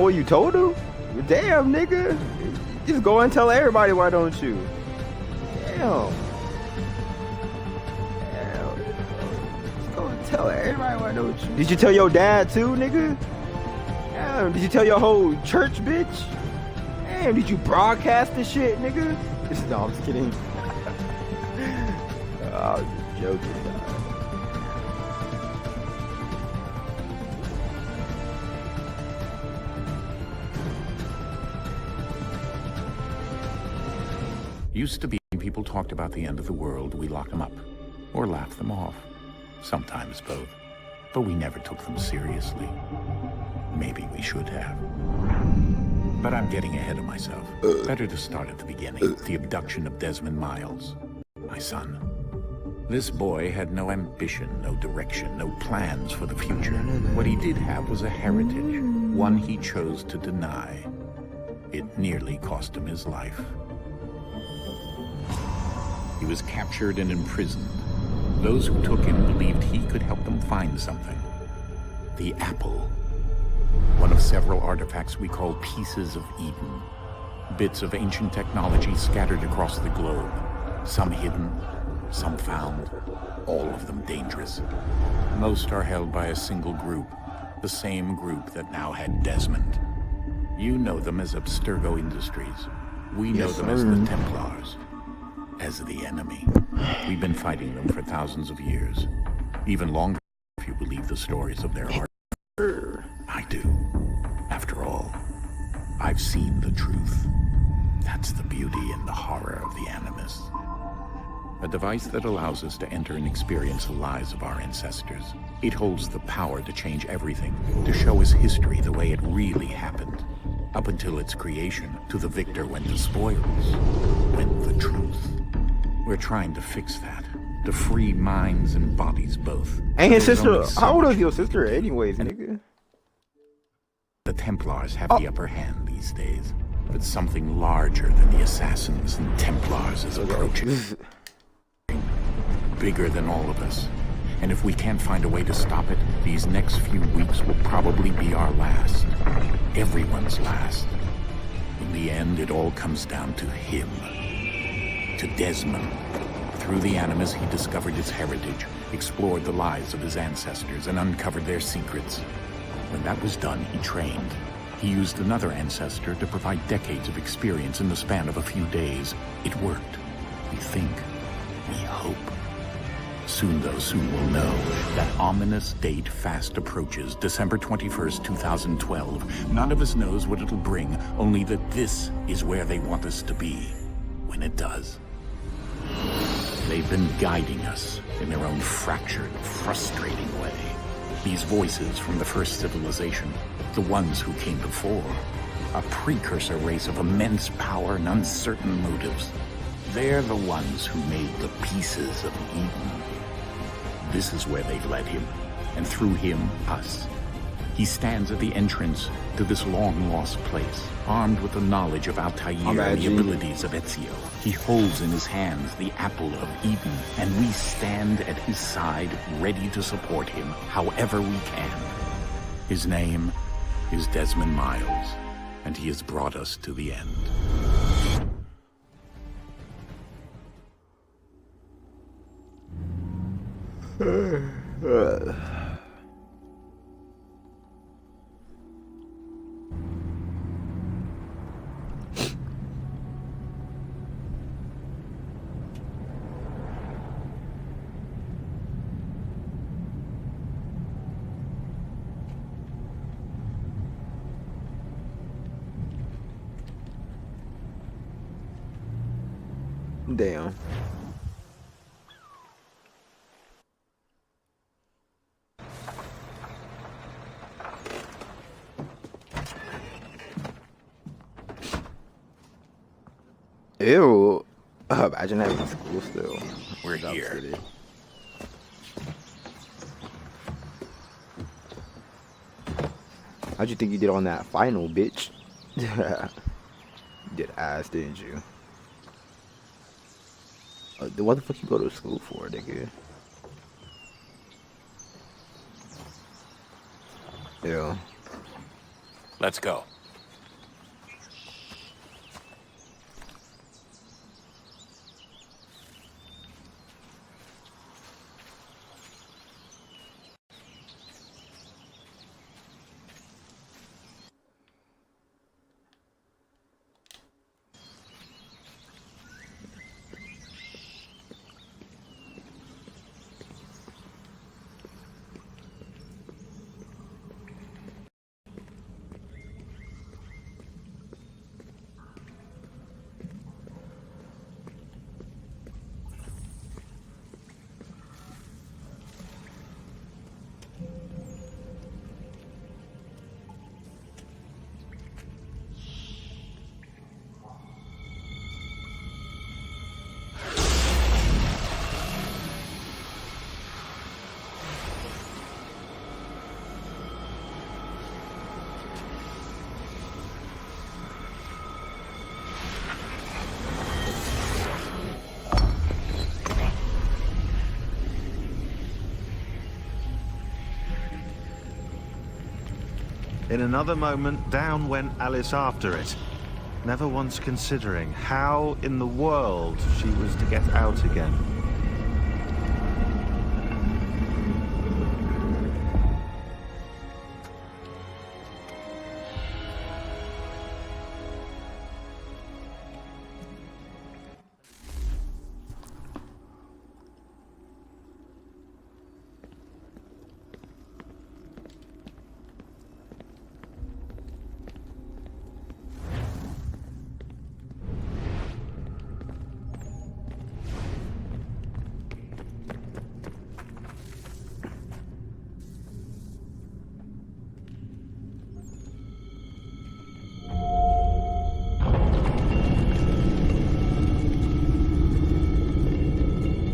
Oh, you told him? Damn, nigga. Just go and tell everybody, why don't you? Damn. Just go and tell everybody, why don't you? Did you tell your dad too, nigga? Damn, did you tell your whole church, bitch? Damn, did you broadcast this shit, nigga? No, I'm just kidding. I was just joking, dog. Used to be people talked about the end of the world, we lock them up. Or laugh them off. Sometimes both. But we never took them seriously. Maybe we should have. But I'm getting ahead of myself. Better to start at the beginning. The abduction of Desmond Miles, my son. This boy had no ambition, no direction, no plans for the future. What he did have was a heritage, one he chose to deny. It nearly cost him his life. He was captured and imprisoned. Those who took him believed he could help them find something. The apple. One of several artifacts we call pieces of Eden. Bits of ancient technology scattered across the globe. Some hidden, some found, all of them dangerous. Most are held by a single group, the same group that now had Desmond. You know them as Abstergo Industries. We know them as the Templars. As the enemy. We've been fighting them for thousands of years. Even longer if you believe the stories of their heart. I do. After all, I've seen the truth. That's the beauty and the horror of the Animus. A device that allows us to enter and experience the lives of our ancestors. It holds the power to change everything, to show us history the way it really happened. Up until its creation, to the victor went the spoils, went the truth. We're trying to fix that, to free minds and bodies both. And his sister, how old is your sister anyways, nigga? The Templars have the upper hand these days, but something larger than the Assassins and Templars is approaching. Bigger than all of us. And if we can't find a way to stop it, these next few weeks will probably be our last. Everyone's last. In the end, it all comes down to him. To Desmond. Through the Animus, he discovered his heritage, explored the lives of his ancestors, and uncovered their secrets. When that was done, he trained. He used another ancestor to provide decades of experience in the span of a few days. It worked. We think. We hope. Soon, though, soon we'll know. That ominous date fast approaches, December 21st, 2012. None of us knows what it'll bring, only that this is where they want us to be. When it does. They've been guiding us in their own fractured, frustrating way. These voices from the first civilization, the ones who came before, a precursor race of immense power and uncertain motives. They're the ones who made the pieces of Eden. This is where they've led him, and through him, us. He stands at the entrance to this long-lost place, armed with the knowledge of Altair and the abilities of Ezio. He holds in his hands the apple of Eden, and we stand at his side, ready to support him however we can. His name is Desmond Miles, and he has brought us to the end. Damn. Ew. Imagine having school still. We're here. City. How'd you think you did on that final, bitch? You did ass, didn't you? What the fuck you go to school for, nigga? Yeah. Let's go. In another moment, down went Alice after it, never once considering how in the world she was to get out again.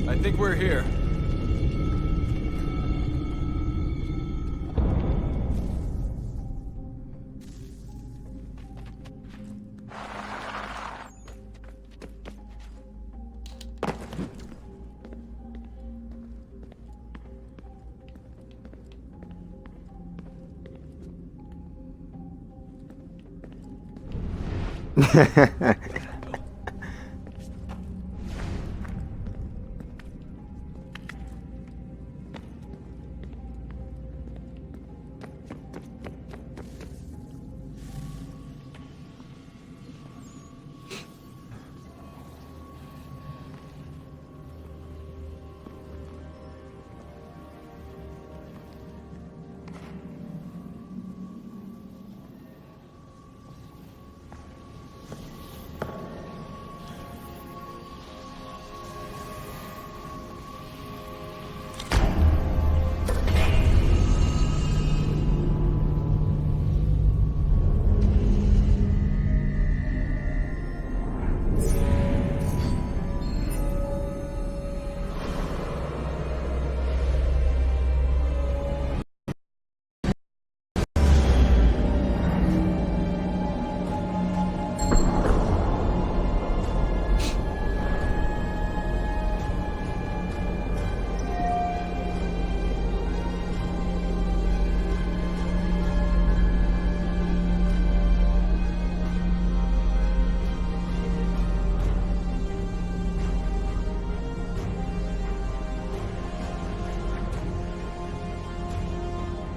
I think we're here.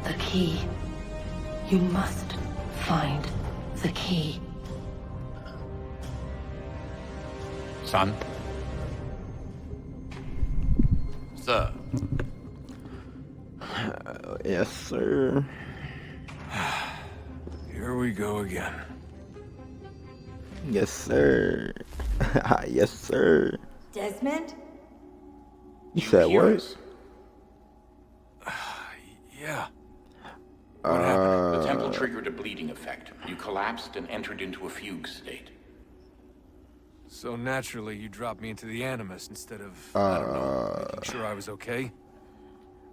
The key. You must find the key. Son? Sir. Yes, sir. Here we go again. Yes, sir. Yes, sir. Desmond? You said hear what? us? Yeah. The temple triggered a bleeding effect. You collapsed and entered into a fugue state. So naturally, you dropped me into the Animus instead of, I don't know, making sure I was okay?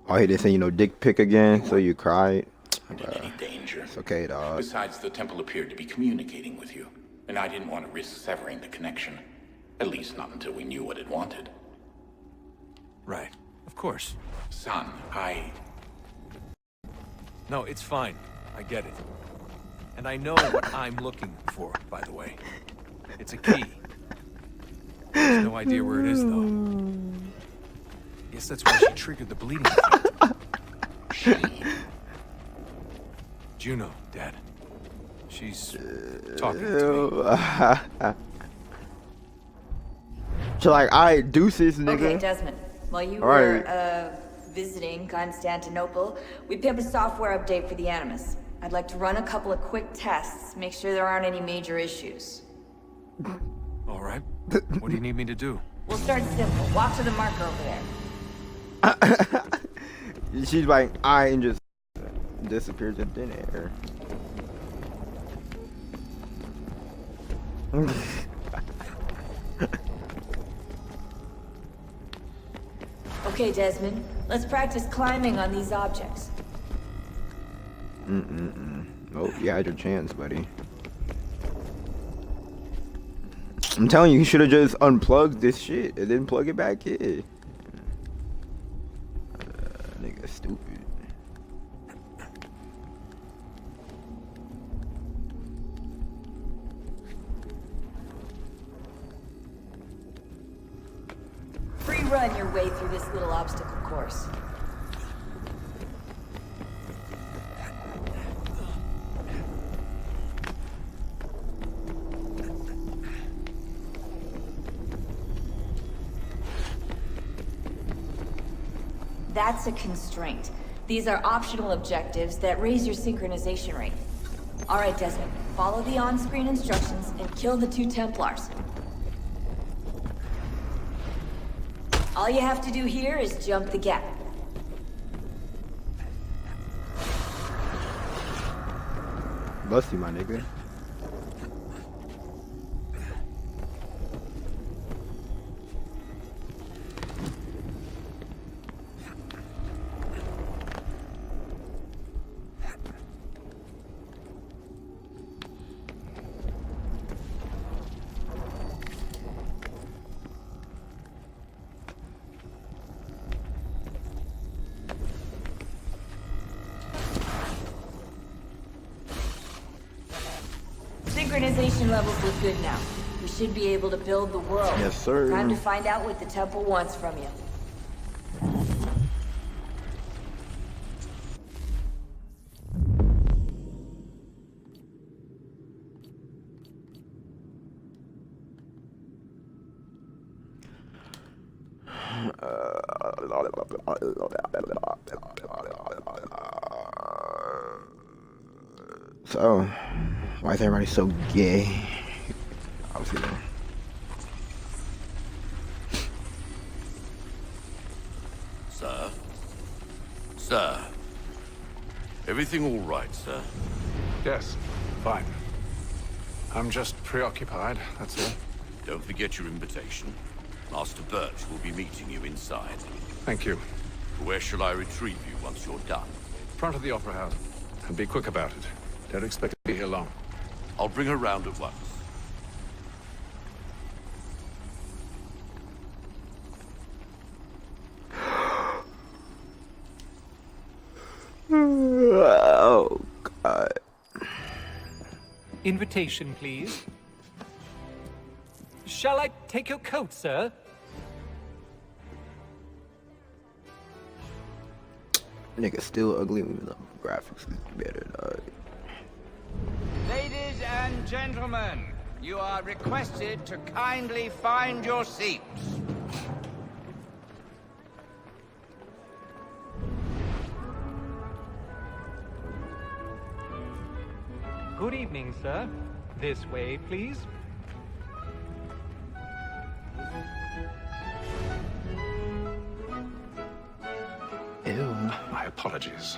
Oh, he didn't send you no dick pic again, so you cried. In any danger. It's okay, dog. Besides, the temple appeared to be communicating with you, and I didn't want to risk severing the connection. At least not until we knew what it wanted. Right. Of course. Son, No, it's fine. I get it. And I know what I'm looking for, by the way. It's a key. There's no idea where it is, though. Guess that's why she triggered the bleeding effect. she... Juno, Dad. She's talking to me. So like, alright, deuces, nigga. Okay, Desmond. While you Alright. were, visiting Constantinople, we pimped a software update for the Animus. I'd like to run a couple of quick tests, make sure there aren't any major issues. All right. What do you need me to do? We'll start simple. Walk to the marker over there. She's like, alright, and just disappears in thin air. Okay, Desmond. Let's practice climbing on these objects. Oh, you had your chance, buddy. I'm telling you, you should have just unplugged this shit and then plug it back in. Nigga, stupid. run your way through this little obstacle course. That's a constraint. These are optional objectives that raise your synchronization rate. Alright, Desmond. Follow the on-screen instructions and kill the 2 Templars. All you have to do here is jump the gap. Busty, my nigga. Synchronization levels look good now. We should be able to build the world. Yes, sir. Time to find out what the temple wants from you. So, why is everybody so gay? Obviously, though. Sir? Sir? Everything all right, sir? Yes, fine. I'm just preoccupied, that's all. Don't forget your invitation. Master Birch will be meeting you inside. Thank you. Where shall I retrieve you once you're done? Front of the Opera House. And be quick about it. Don't expect to be here long. I'll bring her round at once. Oh, God. Invitation, please. Shall I take your coat, sir? Nigga still ugly when the graphics is better, dog. Ladies and gentlemen, you are requested to kindly find your seats. Good evening, sir. This way, please. Ew. My apologies.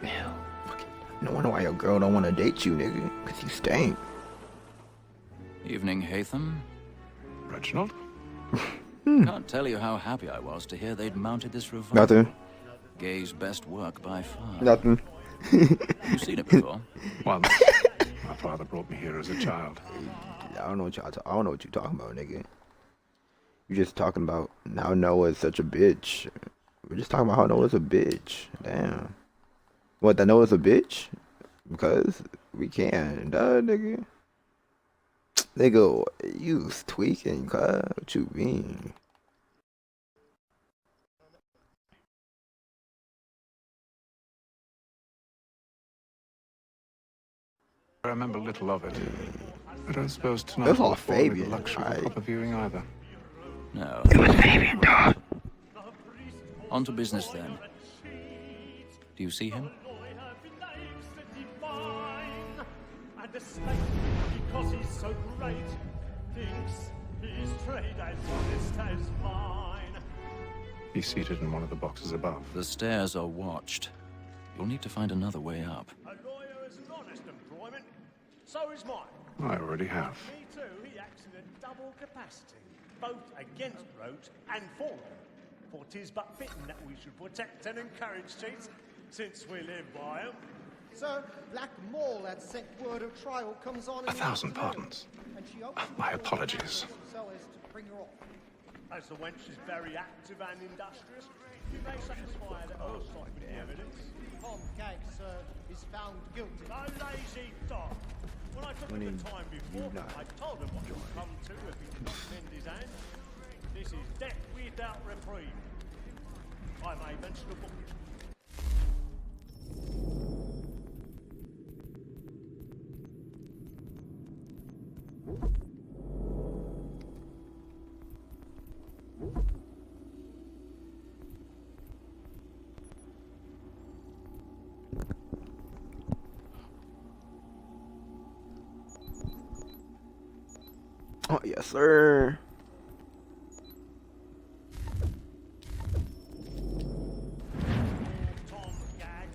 Ew. Fucking. No wonder why your girl don't want to date you, nigga. Cause you stink. Evening, Hatham. Reginald? Can't tell you how happy I was to hear they'd mounted this revival. Nothing. Gay's best work by far. Nothing. You've seen it before. Once. My father brought me here as a child. I don't know what I don't know what you're talking about, nigga. You're just talking about how Noah's such a bitch. We're just talking about how Noah's a bitch. Damn. What, that Noah's a bitch? Because we can. Duh, nigga. Nigga, you tweaking, cuz. What you mean? I remember little of it. I don't suppose tonight That's all will afford me the Fabian, luxury of right? proper viewing either. No. It was Fabian, dog. On to business then. Do you see him? Because he's so great, thinks his trade as honest as mine. He's seated in one of the boxes above. The stairs are watched. You'll need to find another way up. A lawyer is an honest employment, so is mine. I already have. Me too, he acts in a double capacity, both against roads and for them. For 'tis but fitting that we should protect and encourage cheats, since we live by 'em. Sir, Black Mall had sent word of trial comes on in 1,000 the afternoon, pardons. and she hopes My apologies. so as to bring her off. As the wench is very active and industrious, you may satisfy that her side with the evidence. Tom Gag, sir, is found guilty. A lazy dog. When I took him the time before, I told him what he'd come to if he did not lend his hand. This is death without reprieve. I may mention a book. Oh, yes, sir. Tom Gag,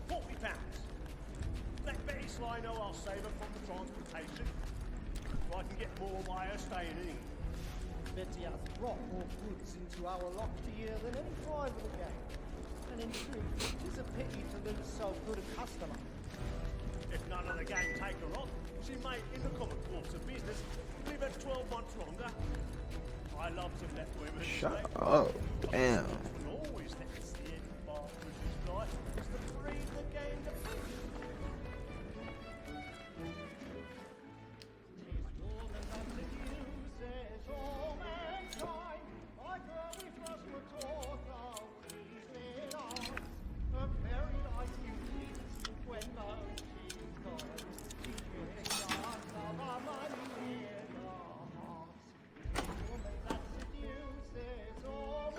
£40. Let Betty Sly know I'll save her from the transportation, so I can get more by her staying in. Betty has brought more goods into our locked year than any driver of the gang. And in truth, it is a pity to lose so good a customer. If none of the gang take her on, she may, in the common course of business, live her 12 months longer. I love to let women Shut up. Damn. And always let us see it part of this life is to breed the game to beat.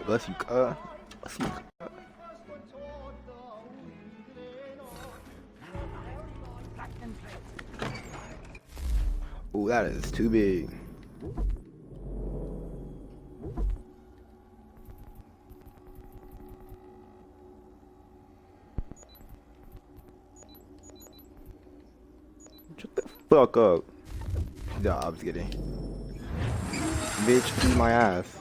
Bless you, bless you. Ooh, that is too big. Shut the fuck up. No, I was kidding. Bitch, eat my ass.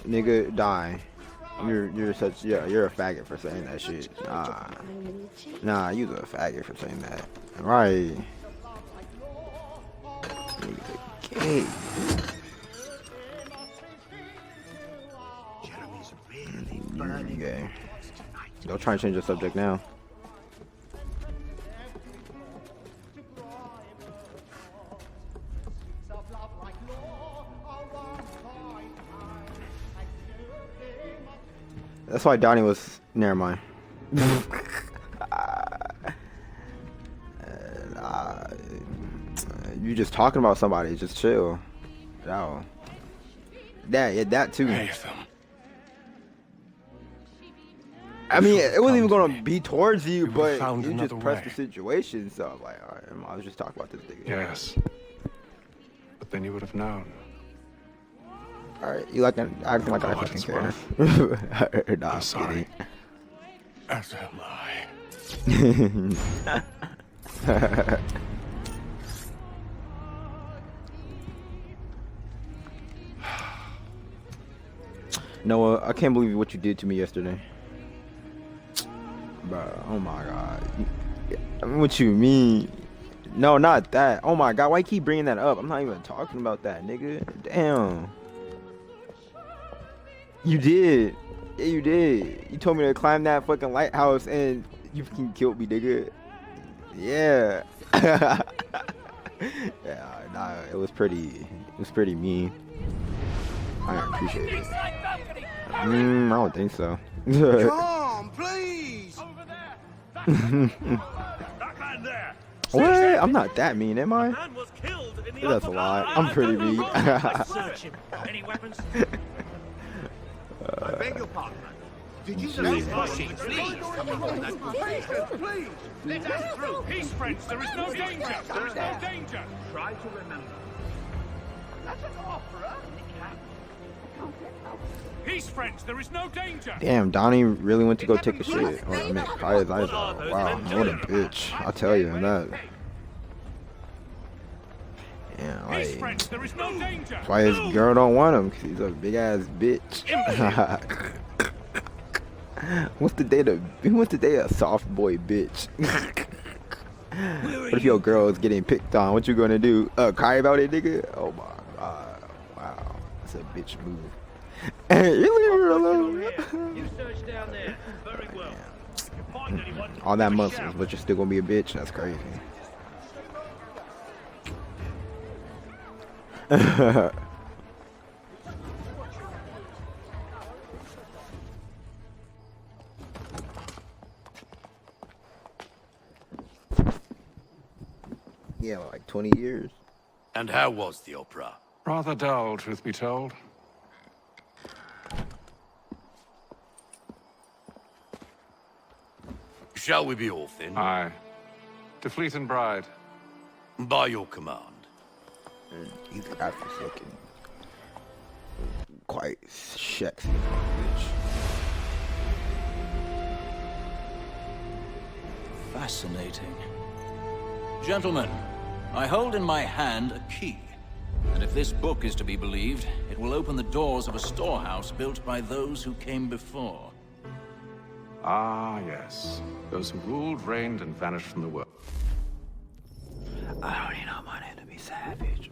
Nigga, die. You're such you're a faggot for saying that shit. Nah, you's a faggot for saying that. Right. Nigga's a gay. Jeremy's really burning. Gay. Don't try and change the subject now. That's why Donnie was. Never mind. You just talking about somebody. Just chill. No. Yeah, that too. I mean, it wasn't even gonna be towards you, but you just pressed the situation. So I'm like, all right, I was just talking about this nigga. Yes. But then you would have known. Alright, you like acting like I fucking care. Nah, I'm sorry. kidding. As am I. Noah, I can't believe what you did to me yesterday. Bro, oh my god. I mean, what you mean? No, not that. Oh my god, why you keep bringing that up? I'm not even talking about that, nigga. Damn. You did. Yeah, you did. You told me to climb that fucking lighthouse and you fucking killed me, nigga. Yeah. Yeah, nah, it was pretty mean. I appreciate it. I don't think so. Come on, please! Over there! That man there! What? I'm not that mean, am I? Man was killed in the That's a lie. I'm pretty mean. Search him. Any weapons? I beg your pardon. Did you Jeez. please? Please! Let us through! Peace, friends! There is no danger! There is no danger! Try to remember. That's an opera. Peace, friends! There is no danger! Damn, Donnie really went to go take a shit. Or I mean, cry his eyes out. Wow, what a bitch. I'll tell you that. Yeah, Peace, like, friends! There is no danger! that's why his girl don't want him, because he's a big ass bitch. What's the day a soft boy bitch? What if your girl is getting picked on? What you gonna do? Cry about it, nigga? Oh my god. Wow. That's a bitch move. You leave her alone. You search down there. Very well. If you find anyone, All that give a muscles, shout. but you're still gonna be a bitch? That's crazy. Yeah, like 20 years. And how was the opera? Rather dull, truth be told. Shall we be off then? Aye. To Fleet and Bride. By your command. These guys are looking quite sexy, bitch. Fascinating. Gentlemen, I hold in my hand a key. And if this book is to be believed, it will open the doors of a storehouse built by those who came before. Ah, yes. Those who ruled, reigned, and vanished from the world. I already know my name to be savage.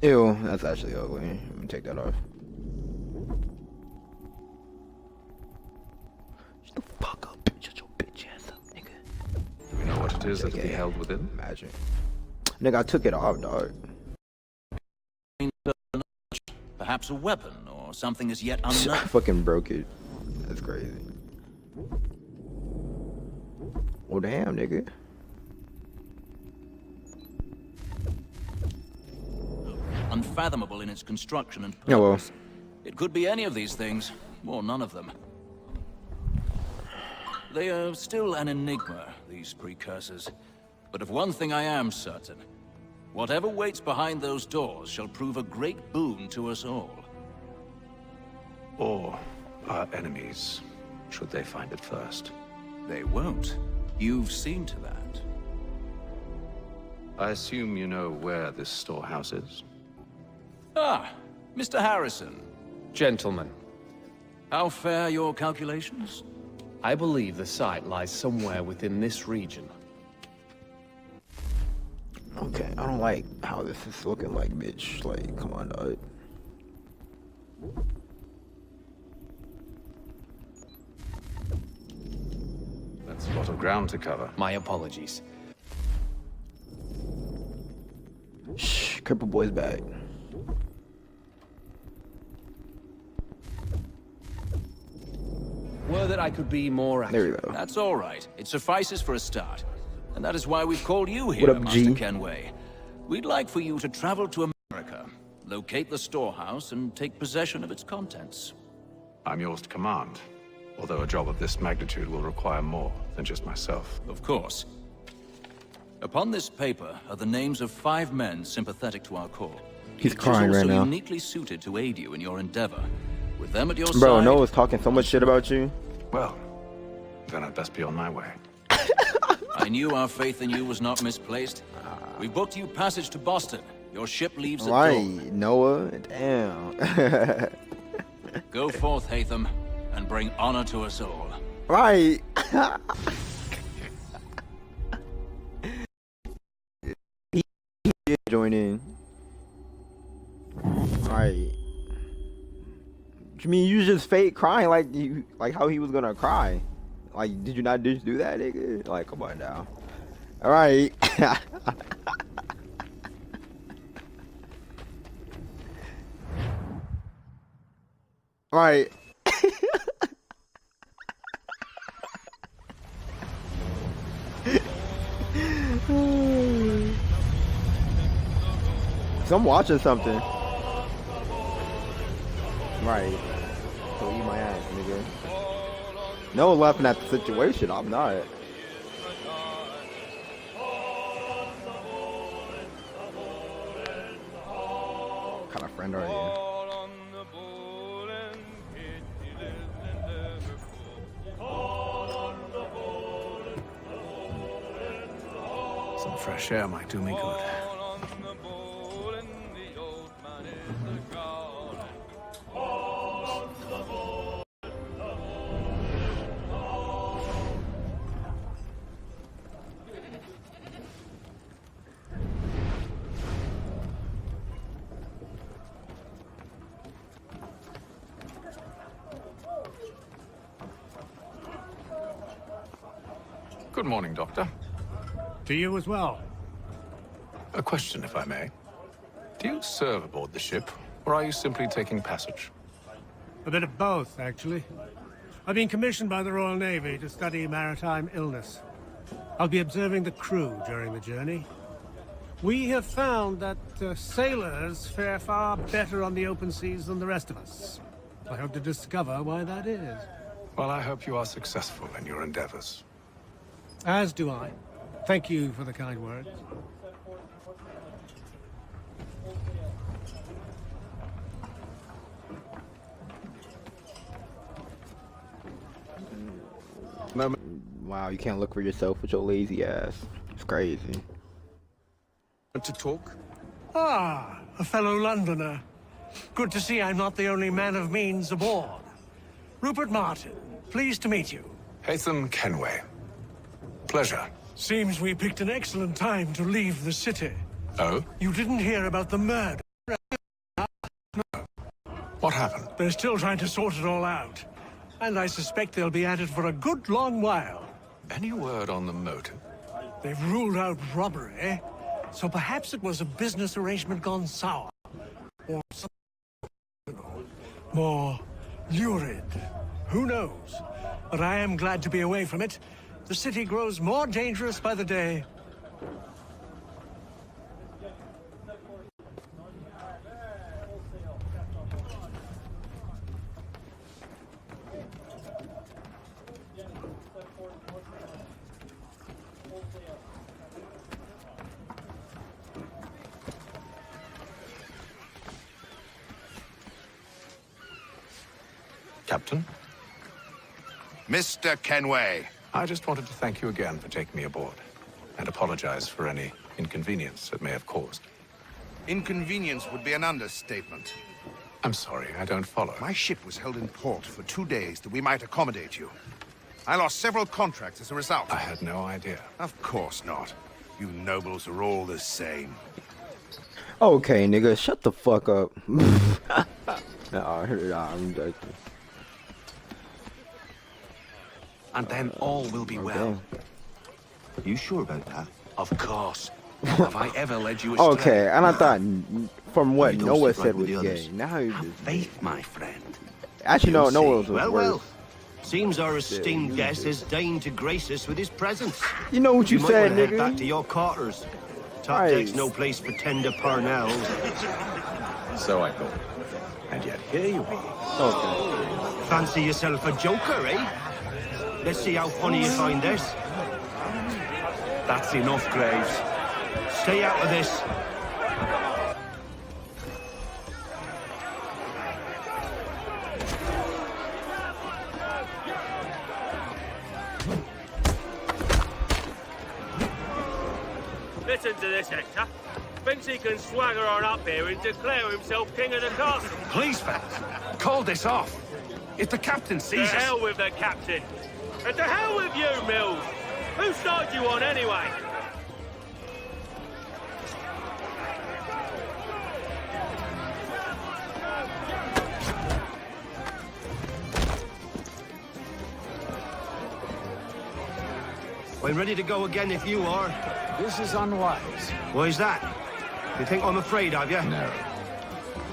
Ew, that's actually ugly. I'm gonna take that off. Shut the fuck up, bitch. Shut your bitch ass up, nigga. Do we know what it is that will be held within? Imagine. Nigga, I took it off, dog. Perhaps a weapon or something as yet I unknown. fucking broke it. That's crazy. Well, damn, nigga. Unfathomable in its construction and purpose. Yeah, well. It could be any of these things, or none of them. They are still an enigma, these precursors. But of one thing I am certain. Whatever waits behind those doors shall prove a great boon to us all. Or our enemies, should they find it first. They won't. You've seen to that. I assume you know where this storehouse is? Ah, Mr. Harrison. Gentlemen, How fare your calculations? I believe the site lies somewhere within this region. Okay, I don't like how this is looking like, bitch. Like, come on, dog. That's a lot of ground to cover. My apologies. Shh, Cripple Boy's back. Were that I could be more accurate. There we go. That's all right. It suffices for a start. And that is why we've called you here, What up, Master G? Kenway. We'd like for you to travel to America, locate the storehouse, and take possession of its contents. I'm yours to command. Although a job of this magnitude will require more than just myself. Of course. Upon this paper are the names of 5 men sympathetic to our cause. He's Each crying is right also now. uniquely suited to aid you in your endeavor. With them at your Bro, side... Noah's talking so much shit about you. Well, then I'd best be on my way. I knew our faith in you was not misplaced. We booked you passage to Boston. Your ship leaves at Right, dawn. Noah. Damn. Go forth, Hatham, and bring honor to us all. Right. he did join in. Right. You mean you just fake crying like how he was gonna cry? Like, did you not just do that, nigga? Like, come on now. All right. All right. So I'm watching something. Right. So eat my ass, nigga. No laughing at the situation. I'm not. What kind of friend are you? Some fresh air might do me good. Good morning, Doctor. To you as well. A question, if I may. Do you serve aboard the ship, or are you simply taking passage? A bit of both, actually. I've been commissioned by the Royal Navy to study maritime illness. I'll be observing the crew during the journey. We have found that sailors fare far better on the open seas than the rest of us. I hope to discover why that is. Well, I hope you are successful in your endeavors. As do I. Thank you for the kind words. Wow, you can't look for yourself with your lazy ass. It's crazy. Want to talk? Ah, a fellow Londoner. Good to see I'm not the only man of means aboard. Rupert Martin, pleased to meet you. Haytham Kenway. Pleasure. Seems we picked an excellent time to leave the city. Oh? You didn't hear about the murder? What happened? They're still trying to sort it all out. And I suspect they'll be at it for a good long while. Any word on the motive? They've ruled out robbery, so perhaps it was a business arrangement gone sour. Or something more lurid. Who knows? But I am glad to be away from it. The city grows more dangerous by the day. Captain? Mr. Kenway. I just wanted to thank you again for taking me aboard, and apologize for any inconvenience it may have caused. Inconvenience would be an understatement. I'm sorry, I don't follow. My ship was held in port for 2 days that we might accommodate you. I lost several contracts as a result. I had no idea. Of course not. You nobles are all the same. Okay, nigga, shut the fuck up. Nah, I'm joking. And then all will be well. You sure about that? Of course. Have I ever led you astray? Okay, and I thought from what You don't Noah sit right said with was the gay. others. Now you Have just faith, my friend. actually no, You'll Noah was see. worse. Well. Seems our Yeah, esteemed you guest did. has deigned to grace us with his presence. You know what you might said, wanna head nigga? back to your quarters. Top Right. deck's no place for tender parnells. So I thought. And yet here you are. Okay. Fancy yourself a joker, eh? Let's see how funny you find this. That's enough, Graves. Stay out of this. Listen to this, Hector. Thinks he can swagger on up here and declare himself king of the castle. Please, fellas, call this off. If the captain To sees us... hell with the captain. And to hell with you, Mills. Whose side you on, anyway? I'm ready to go again if you are. This is unwise. Why is that? You think I'm afraid of you? No.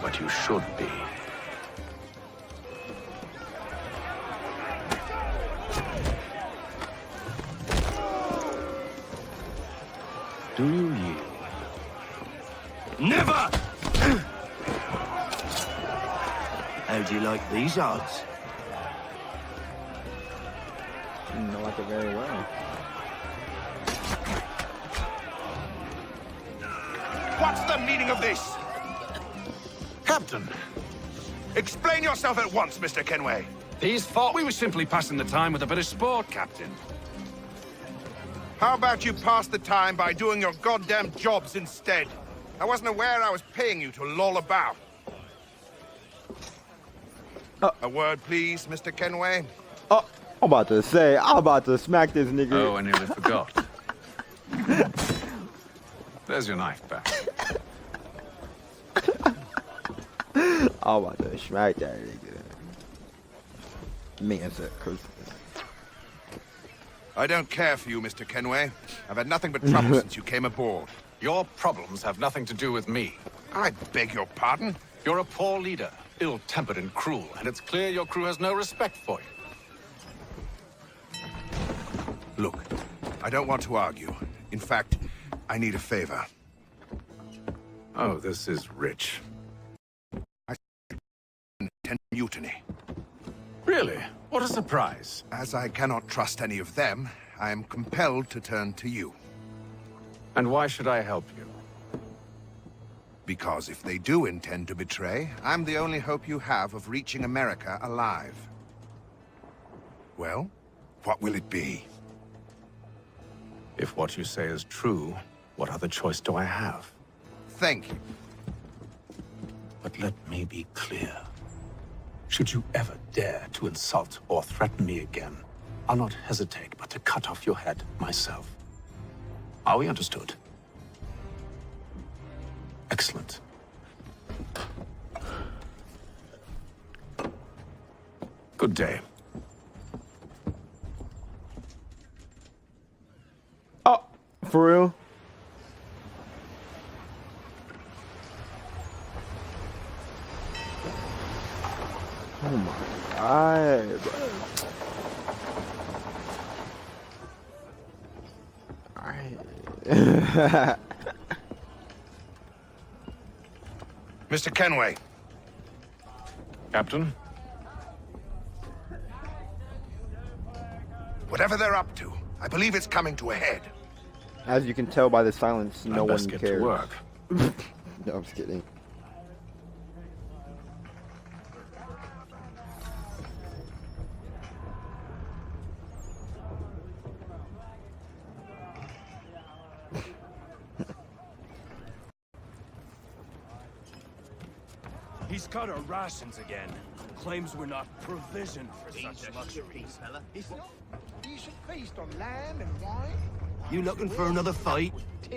But you should be. Do you yield? Never! How do you like these odds? You know like it very well. What's the meaning of this? Captain! Explain yourself at once, Mr. Kenway. His fault. We were simply passing the time with a bit of sport, Captain. How about you pass the time by doing your goddamn jobs instead? I wasn't aware I was paying you to loll about. A word, please, Mr. Kenway. Oh, I'm about to say, I'm about to smack this nigga. Oh, I nearly forgot. There's your knife back. I'm about to smack that nigga. Man said curse. I don't care for you, Mr. Kenway. I've had nothing but trouble since you came aboard. Your problems have nothing to do with me. I beg your pardon? You're a poor leader, ill-tempered and cruel, and it's clear your crew has no respect for you. Look, I don't want to argue. In fact, I need a favor. Oh, this is rich. I intend mutiny. Really? What a surprise. As I cannot trust any of them, I am compelled to turn to you. And why should I help you? Because if they do intend to betray, I'm the only hope you have of reaching America alive. Well, what will it be? If what you say is true, what other choice do I have? Thank you. But let me be clear. Should you ever dare to insult or threaten me again, I'll not hesitate but to cut off your head myself. Are we understood? Excellent. Good day. Oh, for real? Oh my god, bro. Alright. Mr. Kenway. Captain? Whatever they're up to, I believe it's coming to a head. As you can tell by the silence, no one get cares. to work. No, I'm just kidding. He's cut our rations again. Claims we're not provisioned for such luxuries. You should feast on lamb and wine. You looking for another fight?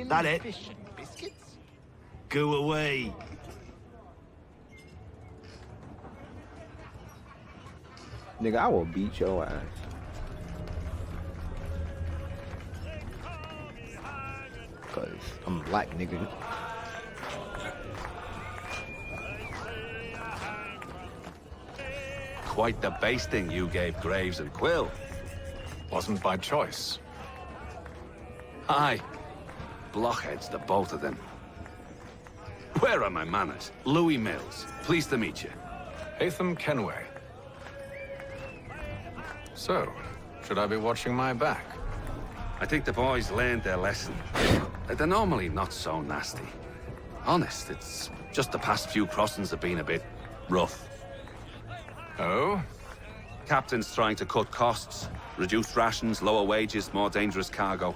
That it? Fish and biscuits. Go away. Nigga, I will beat your ass. Cause I'm black, nigga. Quite the basting you gave Graves and Quill. Wasn't by choice. Aye. Blockheads, the both of them. Where are my manners? Louis Mills. Pleased to meet you. Hatham Kenway. So, should I be watching my back? I think the boys learned their lesson. They're normally not so nasty. Honest, it's just the past few crossings have been a bit rough. Oh? Captain's trying to cut costs, reduce rations, lower wages, more dangerous cargo.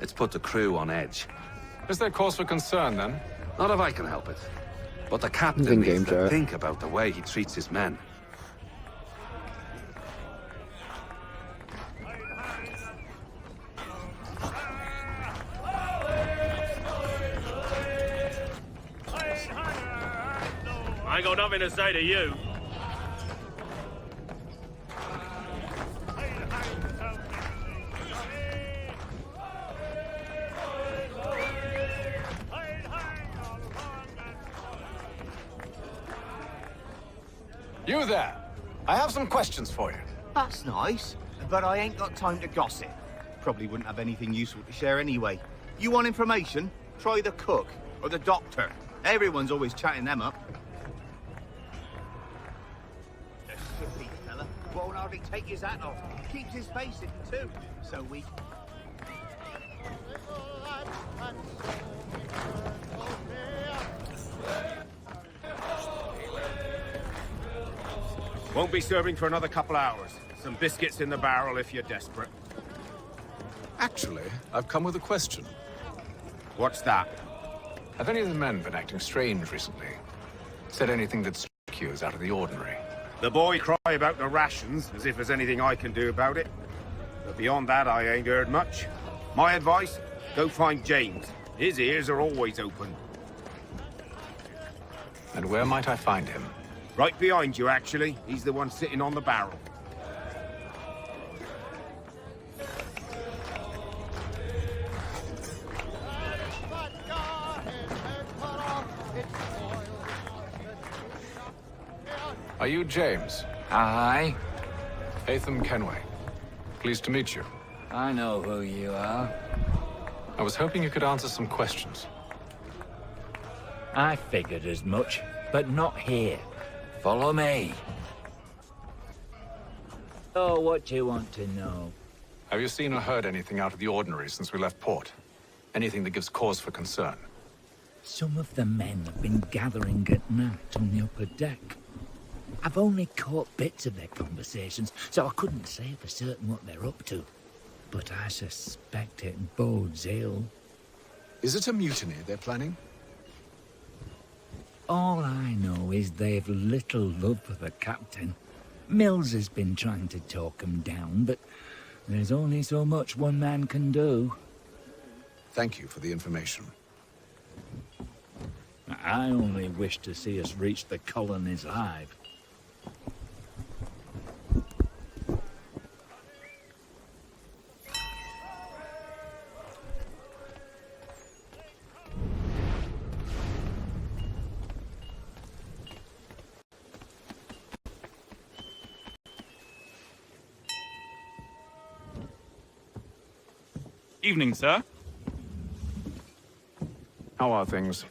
It's put the crew on edge. Is there cause for concern, then? Not if I can help it. But the captain needs to think about the way he treats his men. I ain't got nothing to say to you. You there! I have some questions for you. That's nice, but I ain't got time to gossip. Probably wouldn't have anything useful to share anyway. You want information? Try the cook or the doctor. Everyone's always chatting them up. The shippy fella won't hardly take his hat off. Keeps his face hidden too. So weak. Won't be serving for another couple hours. Some biscuits in the barrel if you're desperate. Actually, I've come with a question. What's that? Have any of the men been acting strange recently? Said anything that struck you as out of the ordinary? The boy cry about the rations, as if there's anything I can do about it. But beyond that, I ain't heard much. My advice, go find James. His ears are always open. And where might I find him? Right behind you, actually. He's the one sitting on the barrel. Are you James? Aye. Hatham Kenway. Pleased to meet you. I know who you are. I was hoping you could answer some questions. I figured as much, but not here. Follow me. Oh, what do you want to know? Have you seen or heard anything out of the ordinary since we left port? Anything that gives cause for concern? Some of the men have been gathering at night on the upper deck. I've only caught bits of their conversations, so I couldn't say for certain what they're up to. But I suspect it bodes ill. Is it a mutiny they're planning? All I know is they've little love for the captain. Mills has been trying to talk 'em down, but there's only so much one man can do. Thank you for the information. I only wish to see us reach the colonies alive. Evening, sir. How are things?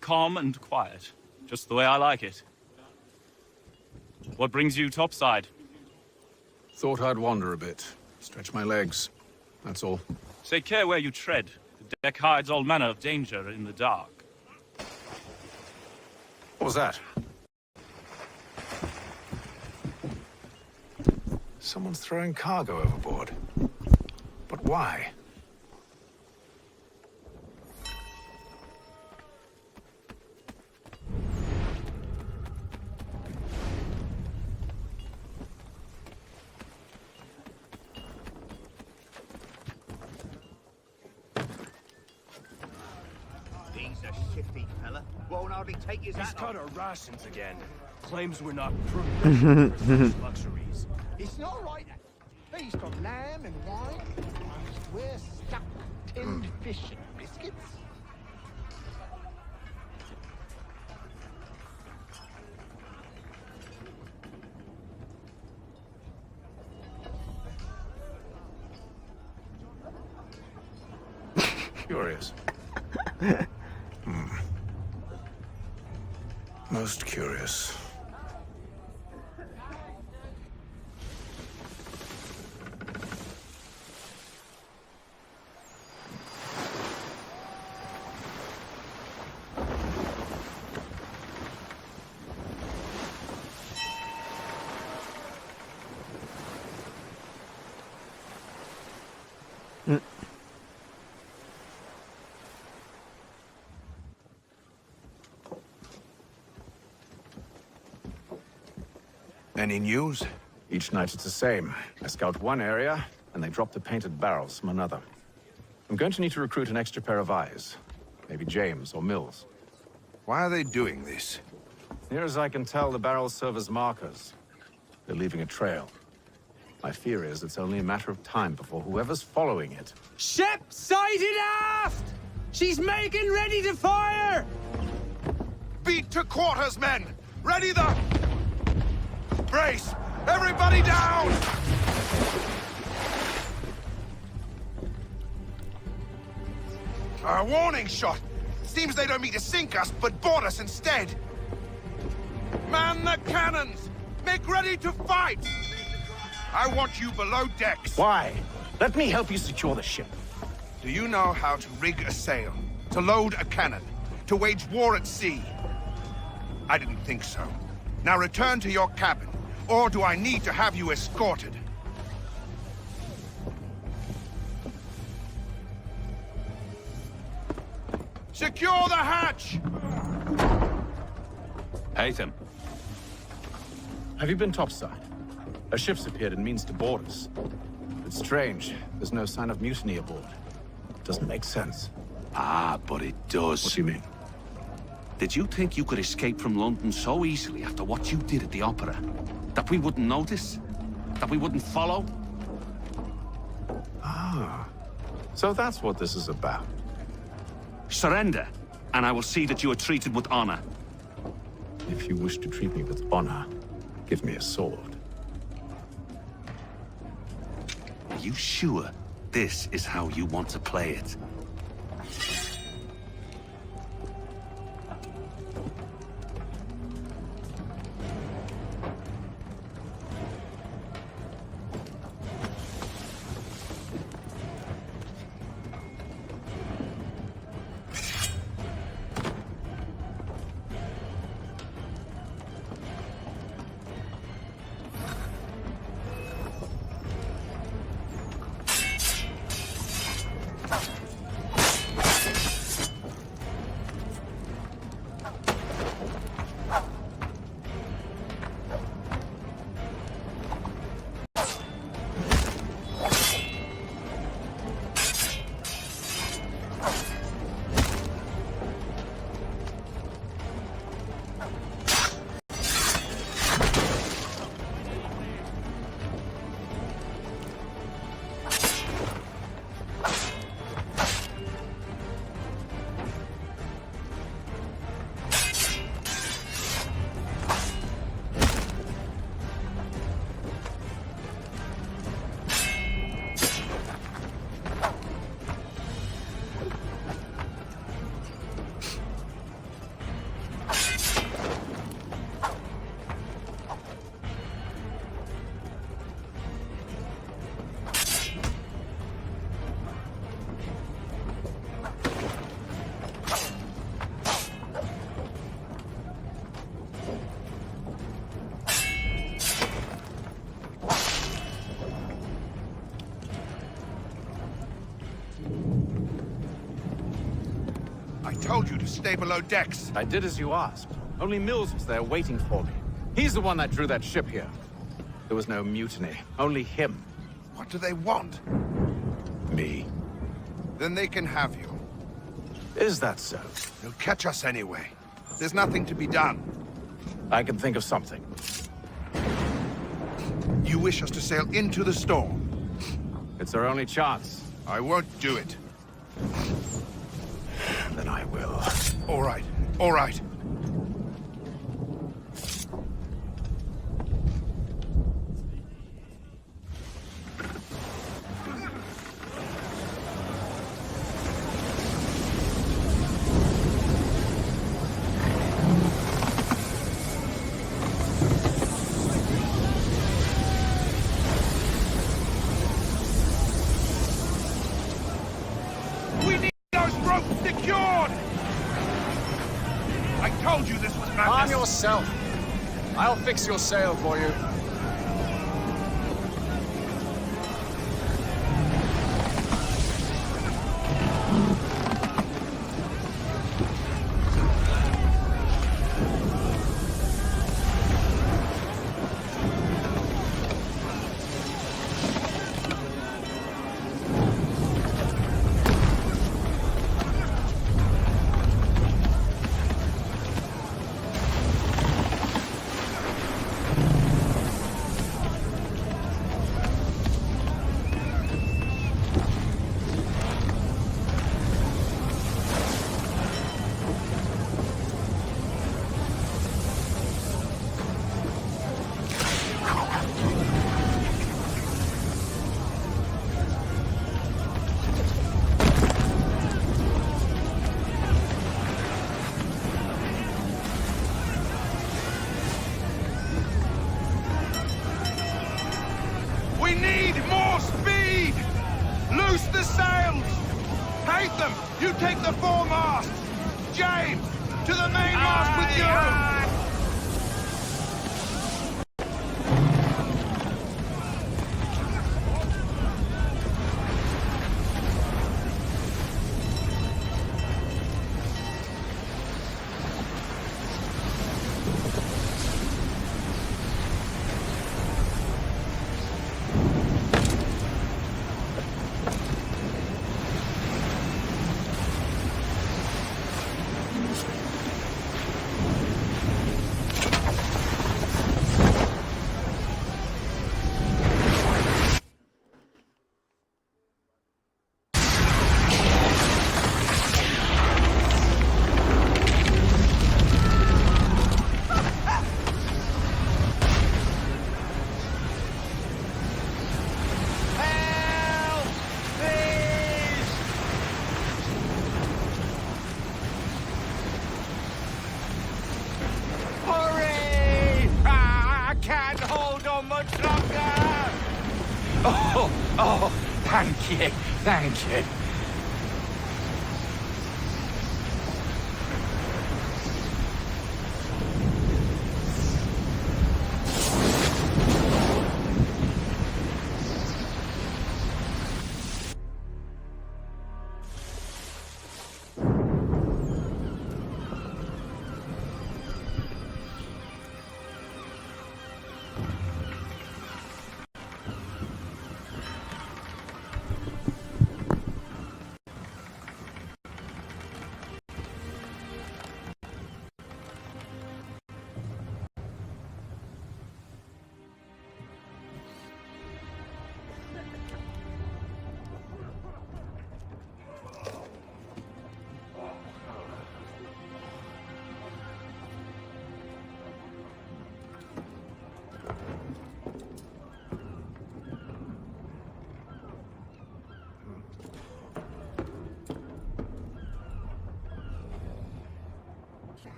Calm and quiet. Just the way I like it. What brings you topside? Thought I'd wander a bit. Stretch my legs. That's all. Take care where you tread. The deck hides all manner of danger in the dark. What was that? Someone's throwing cargo overboard. But why? He's a shifty fella. Won't hardly take his He's hat cut off. our rations again. Claims we're not prudent for his luxuries. It's not right. Feast on lamb and wine. We're stuck with tinned fish and biscuits. Curious. Most curious. Any news? Each night it's the same. I scout one area, and they drop the painted barrels from another. I'm going to need to recruit an extra pair of eyes. Maybe James or Mills. Why are they doing this? Near as I can tell, the barrels serve as markers. They're leaving a trail. My fear is it's only a matter of time before whoever's following it... Ship sighted aft! She's making ready to fire! Beat to quarters, men! Ready the... Brace! Everybody down! A warning shot! Seems they don't mean to sink us, but board us instead! Man the cannons! Make ready to fight! I want you below decks. Why? Let me help you secure the ship. Do you know how to rig a sail? To load a cannon? To wage war at sea? I didn't think so. Now return to your cabin, or do I need to have you escorted? Secure the hatch! Hatham. Have you been topside? A ship's appeared and means to board us. It's strange. There's no sign of mutiny aboard. Doesn't make sense. Ah, but it does. What do you mean? Did you think you could escape from London so easily after what you did at the opera? That we wouldn't notice? That we wouldn't follow? Ah. So that's what this is about. Surrender, and I will see that you are treated with honor. If you wish to treat me with honor, give me a sword. Are you sure this is how you want to play it? I told you to stay below decks. I did as you asked. Only Mills was there waiting for me. He's the one that drew that ship here. There was no mutiny, only him. What do they want? Me. Then they can have you. Is that so? They'll catch us anyway. There's nothing to be done. I can think of something. You wish us to sail into the storm? It's our only chance. I won't do it. Then I will. All right, all right. We need those ropes secured! I told you this was madness. Arm yourself. I'll fix your sail for you. We need more speed! Loose the sails! Haytham, you take the foremast! James, to the mainmast with you! Oh, thank you, thank you.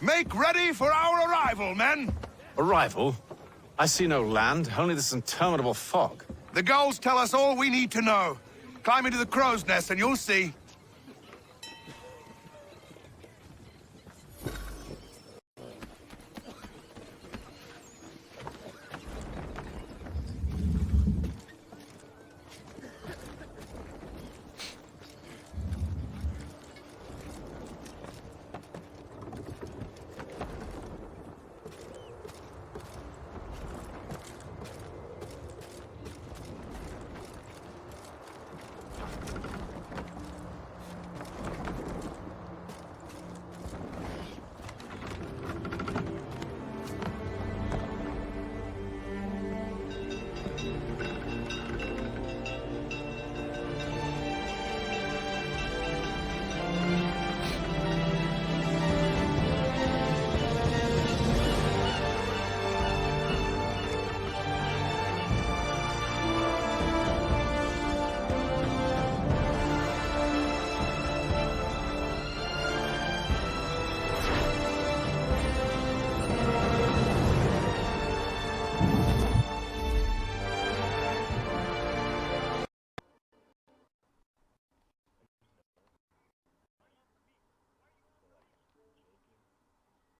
Make ready for our arrival, men! Arrival? I see no land, only this interminable fog. The gulls tell us all we need to know. Climb into the crow's nest and you'll see.